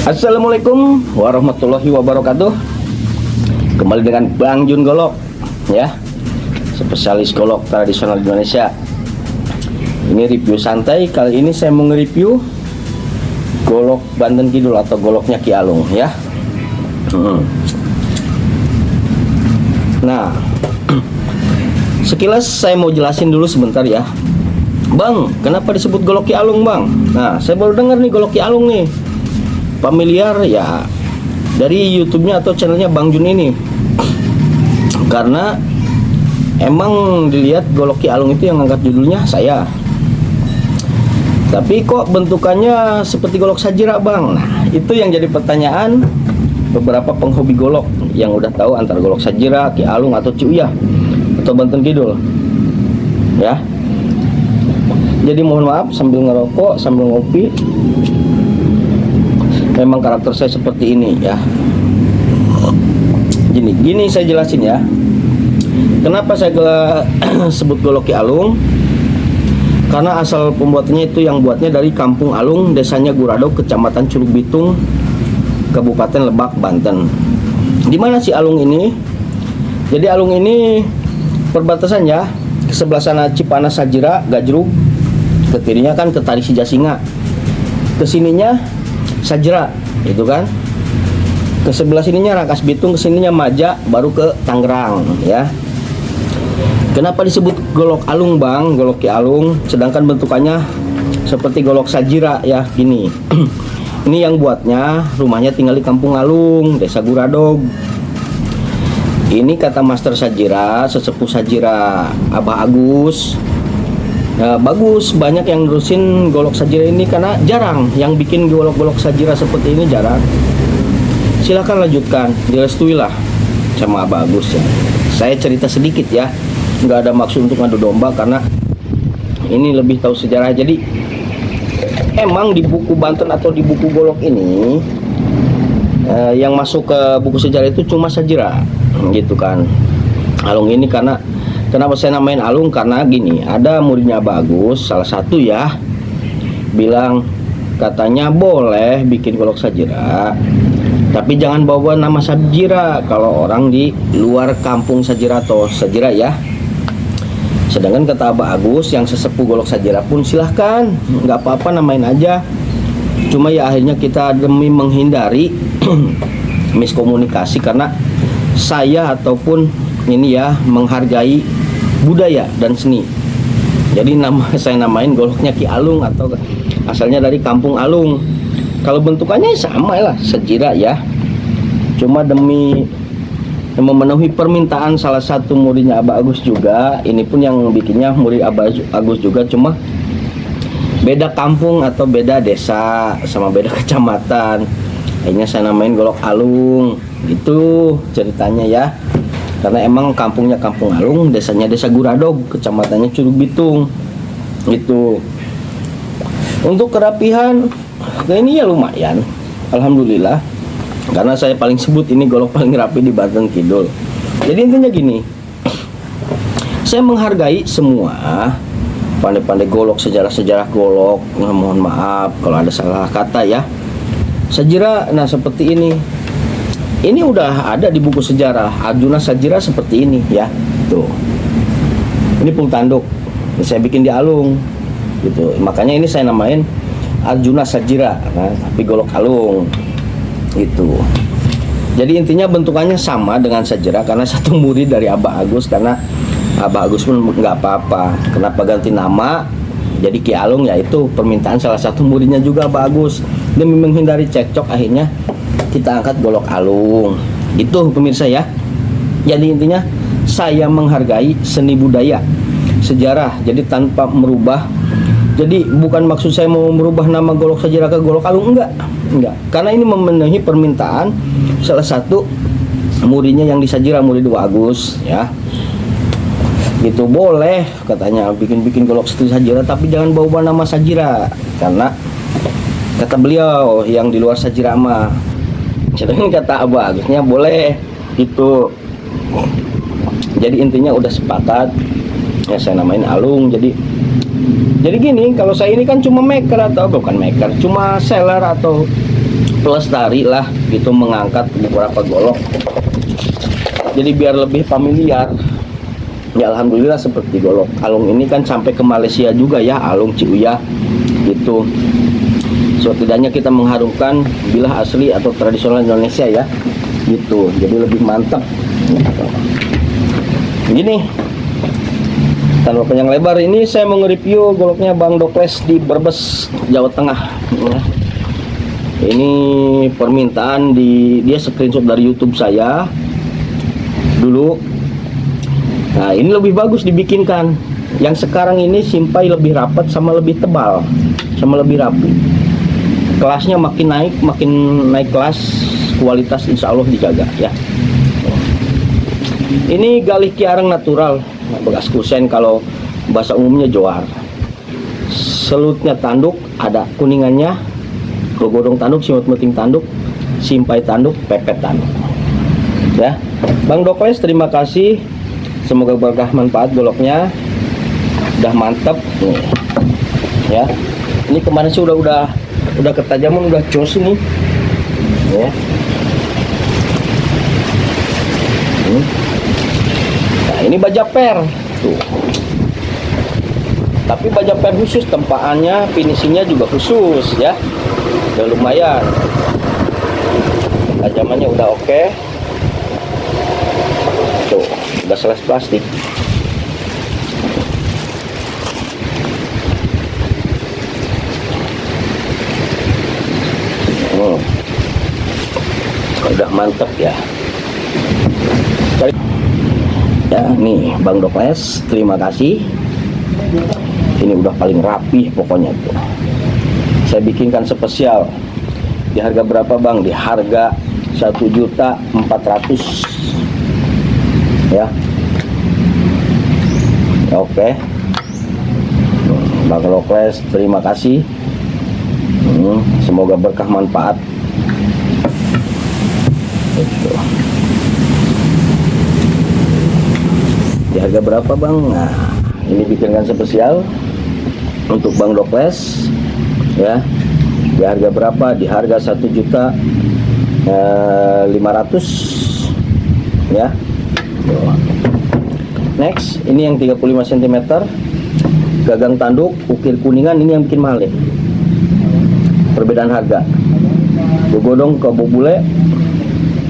Assalamualaikum warahmatullahi wabarakatuh. Kembali dengan Bang Jun Golok, ya, spesialis golok tradisional Indonesia. Ini review santai. Kali ini saya mau nge-review golok Banten Kidul atau goloknya Ki Alung, ya. Nah, sekilas saya mau jelasin dulu sebentar ya. Bang, kenapa disebut golok Ki Alung, Bang? Nah, saya baru dengar nih golok Ki Alung nih. Familiar ya dari YouTube-nya atau channelnya Bang Jun ini. Karena emang dilihat golok Ki Alung itu yang angkat judulnya saya. Tapi kok bentukannya seperti golok Sajira, Bang? Nah, itu yang jadi pertanyaan beberapa penghobi golok yang udah tahu antara golok Sajira, Ki Alung atau Ciuyah atau Banten Kidul. Ya. Jadi mohon maaf sambil ngerokok, sambil ngopi. Memang karakter saya seperti ini ya. Gini saya jelasin ya. Kenapa saya sebut golok Ki Alung? Karena asal pembuatannya itu yang buatnya dari Kampung Alung, desanya Guradog, Kecamatan Curug Bitung, Kabupaten Lebak, Banten. Di mana sih Alung ini? Jadi Alung ini perbatasan ya. Ke sebelah sana Cipanas Sajira, Gajruk. Ke kirinya kan ke Tari Sijasinga. Kesininya Sajira, itu kan. Ke sebelah sininya Rangkas Bitung, kesininya Maja, baru ke Tangerang, ya. Kenapa disebut golok Alung, Bang? Golok Ki Alung, sedangkan bentukannya seperti golok Sajira ya, gini. Ini yang buatnya rumahnya tinggal di Kampung Alung, Desa Guradog. Ini kata Master Sajira, sesepuh Sajira, Abah Agus. Nah, bagus, banyak yang nerusin golok Sajira ini karena jarang yang bikin golok-golok Sajira seperti ini, jarang. Silahkan lanjutkan, direstui lah sama Abah Agus ya. Saya cerita sedikit ya, nggak ada maksud untuk ngadu domba karena ini lebih tahu sejarah. Jadi emang di buku Banten atau di buku golok ini yang masuk ke buku sejarah itu cuma Sajira, gitu kan. Alung ini karena kenapa saya namain Alung? Karena gini, ada muridnya Abah Agus, salah satu ya, bilang katanya boleh bikin golok Sajira, tapi jangan bawa nama Sajira kalau orang di luar kampung Sajira atau Sajira ya. Sedangkan kata Abah Agus yang sesepuh golok Sajira pun silahkan, nggak apa-apa namain aja. Cuma ya akhirnya kita demi menghindari miskomunikasi karena saya ataupun ini ya menghargai budaya dan seni. Jadi saya namain goloknya Ki Alung atau asalnya dari Kampung Alung. Kalau bentukannya sama lah Sajira ya. Cuma demi memenuhi permintaan salah satu muridnya Abah Agus juga. Ini pun yang bikinnya murid Abah Agus juga, cuma beda kampung atau beda desa sama beda kecamatan. Akhirnya saya namain golok Alung. Itu ceritanya ya. Karena emang kampungnya Kampung Alung, desanya Desa Guradog, kecamatannya Curug Bitung. Itu. Untuk kerapihan, ini ya lumayan, alhamdulillah. Karena saya paling sebut ini golok paling rapi di Banten Kidul. Jadi intinya gini, saya menghargai semua pandai-pandai golok, sejarah-sejarah golok. Mohon maaf kalau ada salah kata ya. Sajira, nah seperti ini. Ini udah ada di buku sejarah Arjuna Sajira seperti ini ya. Tuh. Ini pung tanduk. Ini saya bikin di Alung. Gitu. Makanya ini saya namain Arjuna Sajira, nah, tapi golok Alung. Gitu. Jadi intinya bentukannya sama dengan Sajira karena satu murid dari Abah Agus, karena Abah Agus pun nggak apa-apa. Kenapa ganti nama jadi Ki Alung, yaitu permintaan salah satu muridnya juga Abah Agus. Demi menghindari cekcok akhirnya kita angkat golok Alung. Itu pemirsa ya. Jadi intinya saya menghargai seni budaya, sejarah. Jadi tanpa merubah. Jadi bukan maksud saya mau merubah nama golok Sajira ke golok Alung, enggak. Karena ini memenuhi permintaan salah satu muridnya yang di Sajira, murid Abah Agus ya. Gitu boleh katanya bikin golok Sajira, tapi jangan bawa nama Sajira karena kata beliau yang di luar Sajira mah. Sedangkan kata Abah Agusnya boleh itu. Jadi intinya udah sepakat ya saya namain Alung. Jadi gini, kalau saya ini kan cuma maker atau bukan maker, cuma seller atau pelestari lah gitu, mengangkat beberapa golok. Jadi biar lebih familiar. Ya alhamdulillah seperti golok alung ini kan sampai ke Malaysia juga ya, alung Ciuya gitu. So tidaknya kita mengharumkan bilah asli atau tradisional Indonesia ya gitu. Jadi lebih mantap. Gini, tanpa panjang lebar, ini saya mau nge-review goloknya Bang Dokles di Brebes, Jawa Tengah ya. Ini permintaan dia screenshot dari YouTube saya dulu. Nah ini lebih bagus dibikinkan. Yang sekarang ini simpai lebih rapat sama lebih tebal sama lebih rapi. Kelasnya makin naik kelas, kualitas insya Allah dijaga ya. Ini galih kiarang natural, bekas kusen kalau bahasa umumnya joar. Selutnya tanduk, ada kuningannya, gogodong tanduk, simut meting tanduk, simpai tanduk, pepet tanduk. Ya, Bang Dokles terima kasih. Semoga berkah manfaat goloknya. Udah mantep nih. Ya. Ini kemarin sih udah ketajaman, udah jos ini. Ya. Nah, ini baja per. Tuh. Tapi baja per khusus, tempaannya, finishingnya juga khusus ya. Udah lumayan. Tajamannya udah oke. Tuh, udah seles plastik. Udah mantep ya. Ya nih Bang Dokles, terima kasih. Ini udah paling rapi pokoknya tuh. Saya bikinkan spesial. Di harga berapa Bang? Di harga 1.400.000 ya. Oke. Bang Dokles terima kasih. Semoga berkah manfaat. Itu. Di harga berapa Bang? Nah, ini bikinkan spesial untuk Bang Dokles ya. Di harga berapa? Di harga 1.500.000 ya. Next, ini yang 35 cm gagang tanduk, ukir kuningan, ini yang bikin mahal nih. Perbedaan harga. Gogodong ke bobule,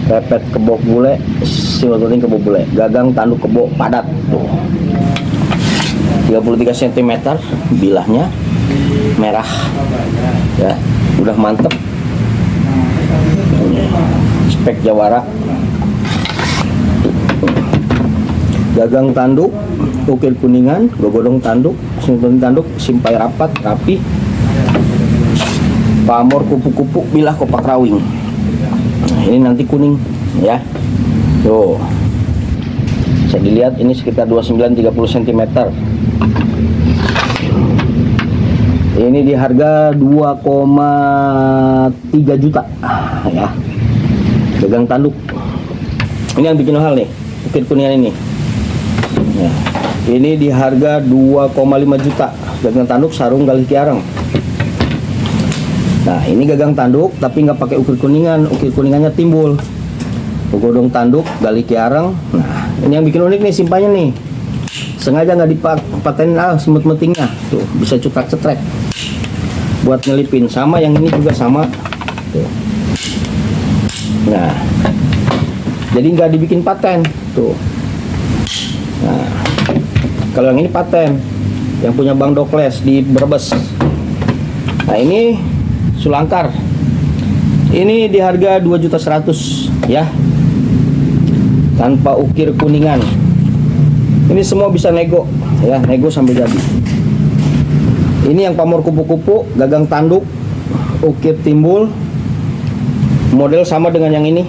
pepet kebo bule, simultuning kebo bule, gagang tanduk kebo padat tuh. 33 cm bilahnya, merah ya, udah mantep. Spek Jawara. Gagang tanduk, ukir kuningan, gogodong tanduk, simultuning tanduk, simpai rapat, rapi. Pamor kupu-kupu, bilah kopak rawing. Ini nanti kuning ya. Tuh. Bisa dilihat ini sekitar 29-30 cm. Ini di harga 2,3 juta ya. Gagang tanduk. Ini yang bikin mahal nih, ukir kuningan ini. Ya. Ini di harga 2,5 juta. Gagang tanduk sarung galih kiarang. Nah ini gagang tanduk tapi nggak pakai ukir kuningan, ukir kuningannya timbul. Gogodong tanduk galih kiarang. Nah ini yang bikin unik nih, simpanya nih. Sengaja nggak dipatenin semut metingnya. Tuh bisa cetak cetrek buat ngelipin. Sama yang ini juga sama. Tuh. Nah jadi nggak dibikin paten. Tuh. Nah, kalau yang ini paten, yang punya Bang Dokles di Brebes. Nah ini sulangkar. Ini di harga 2.100.000 ya, tanpa ukir kuningan. Ini semua bisa nego ya, nego sampai jadi. Ini yang pamor kupu-kupu, gagang tanduk, ukir timbul, model sama dengan yang ini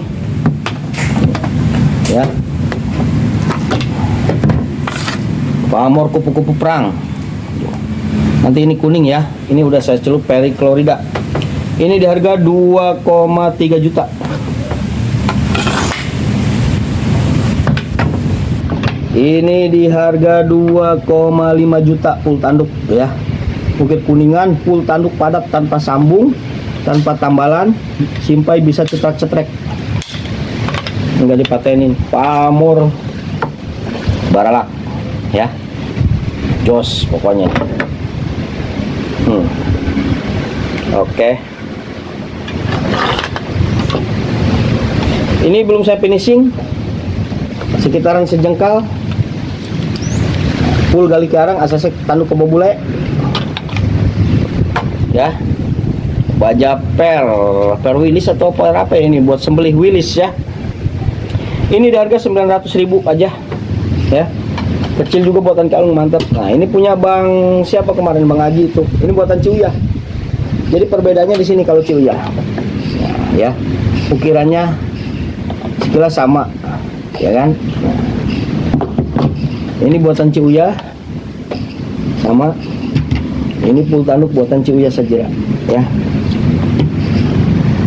ya. Pamor kupu-kupu perang. Nanti ini kuning ya. Ini udah saya celup periklorida. Ini di harga 2,3 juta. Ini di harga 2,5 juta full tanduk ya. Ukir kuningan, full tanduk padat tanpa sambung. tanpa tambalan, simpai bisa cetrek-cetrek, nggak dipatenin. Pamor Baralak ya, jos pokoknya. Oke. Ini belum saya finishing, sekitaran sejengkal, full gali karang, asasek tanduk kebobule ya. Baja per wilis atau per apa ini, buat sembelih wilis ya. Ini di harga 900.000 aja ya. Kecil juga buatan kalung, mantap. Nah ini punya Bang siapa kemarin, Bang Aji itu. Ini buatan Ciuyah. Jadi perbedaannya di sini kalau Ciuyah ya, ukirannya sekilas sama ya kan. Ini buatan Ciuyah sama, ini full tanduk buatan Ciuyah Sajira ya.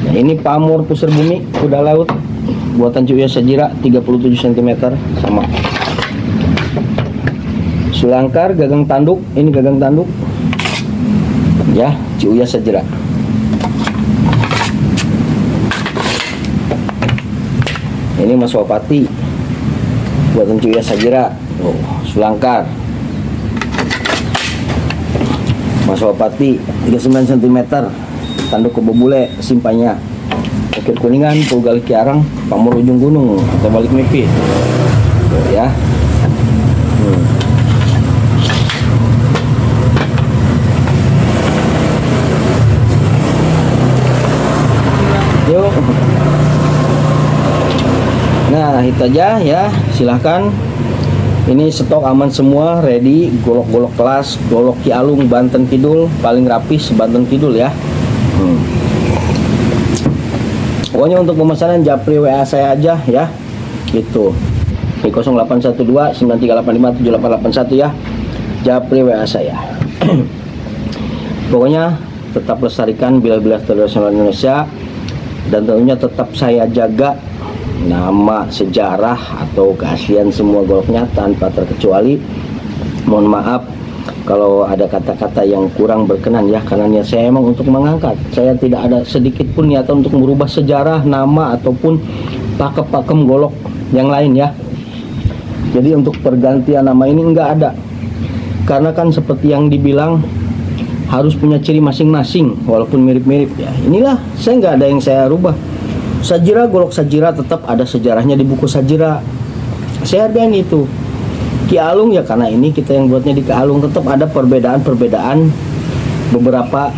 Nah, ini pamor pusar bumi kuda laut buatan Ciuyah Sajira 37 cm sama. Sulangkar gagang tanduk, ini gagang tanduk ya, Ciuyah Sajira. Ini Mas Wapati buatan Ciuyah Sajira. Oh, Sulangkar Mas Wapati 39 cm, tanduk kebobule, simpanya Bukit Kuningan, Pugal Kiarang, Pamor Ujung Gunung atau balik mimpi ya. Yuk. Nah itu aja ya, silahkan. Ini stok aman semua, ready. Golok-golok kelas, golok Ki Alung Banten Kidul, paling rapi Banten Kidul ya. Pokoknya untuk pemesanan japri WA saya aja ya, gitu di 0812 9385 7881 ya, japri WA saya. Pokoknya tetap lestarikan bila-bila tradisional Indonesia, dan tentunya tetap saya jaga nama, sejarah atau keaslian semua goloknya tanpa terkecuali. Mohon maaf kalau ada kata-kata yang kurang berkenan ya, karena niat saya emang untuk mengangkat. Saya tidak ada sedikit pun niatan untuk merubah sejarah, nama ataupun pakem-pakem golok yang lain ya. Jadi untuk pergantian nama ini enggak ada, karena kan seperti yang dibilang harus punya ciri masing-masing walaupun mirip-mirip ya. Inilah, saya nggak ada yang saya rubah. Sajira, golok Sajira tetap ada sejarahnya di buku Sajira, saya hargain itu. Ki Alung ya karena ini kita yang buatnya di Ki Alung, tetap ada perbedaan-perbedaan beberapa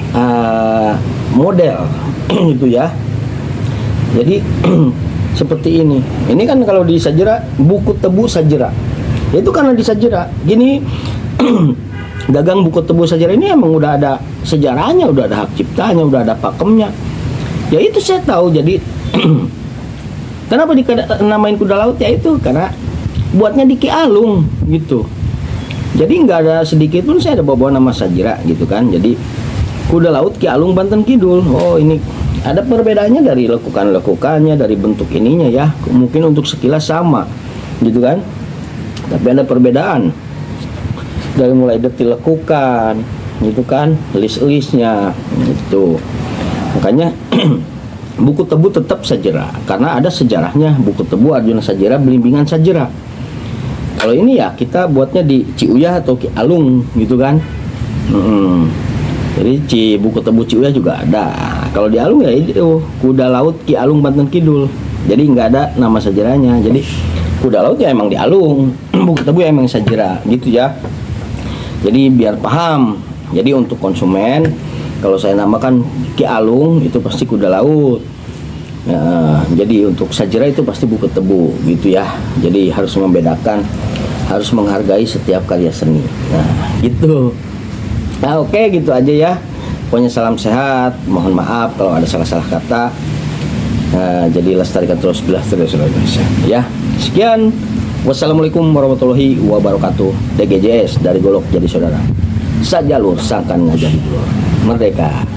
model itu ya. Jadi seperti ini kan kalau di Sajira buku tebu Sajira, itu karena di Sajira gini. Gagang buku tebu Sajira ini emang udah ada sejarahnya, udah ada hak ciptanya, udah ada pakemnya ya. Itu saya tahu. Jadi kenapa namain kuda laut ya, itu karena buatnya di Ki Alung gitu. Jadi nggak ada sedikit pun saya ada bawa nama Sajira gitu kan. Jadi kuda laut Ki Alung Banten Kidul. Oh ini ada perbedaannya dari lekukannya, dari bentuk ininya ya. Mungkin untuk sekilas sama gitu kan, tapi ada perbedaan dari mulai detil lekukan gitu kan, list-listnya gitu. Makanya buku tebu tetap Sajira karena ada sejarahnya. Buku tebu Arjuna Sajira, Belimbingan Sajira. Kalau ini ya kita buatnya di Ciuyah atau Ki Alung gitu kan. Jadi buku tebu Ciuyah juga ada. Kalau di Alung ya itu kuda laut Ki Alung Banten Kidul. Jadi nggak ada nama sejarahnya. Jadi kuda laut ya emang di Alung, buku tebu ya emang Sajira gitu ya. Jadi biar paham. Jadi untuk konsumen, kalau saya namakan Ki Alung itu pasti kuda laut ya, jadi untuk Sajira itu pasti buku tebu gitu ya. Jadi harus membedakan, harus menghargai setiap karya seni. Nah gitu. Nah oke, gitu aja ya. Pokoknya salam sehat, mohon maaf kalau ada salah-salah kata. Jadi lestarikan terus bila tradisional Indonesia ya. Sekian, wassalamualaikum warahmatullahi wabarakatuh. DGJS dari Golok Jadi Saudara, Sajalur Sangkan Ngajari Dulur Merdeka.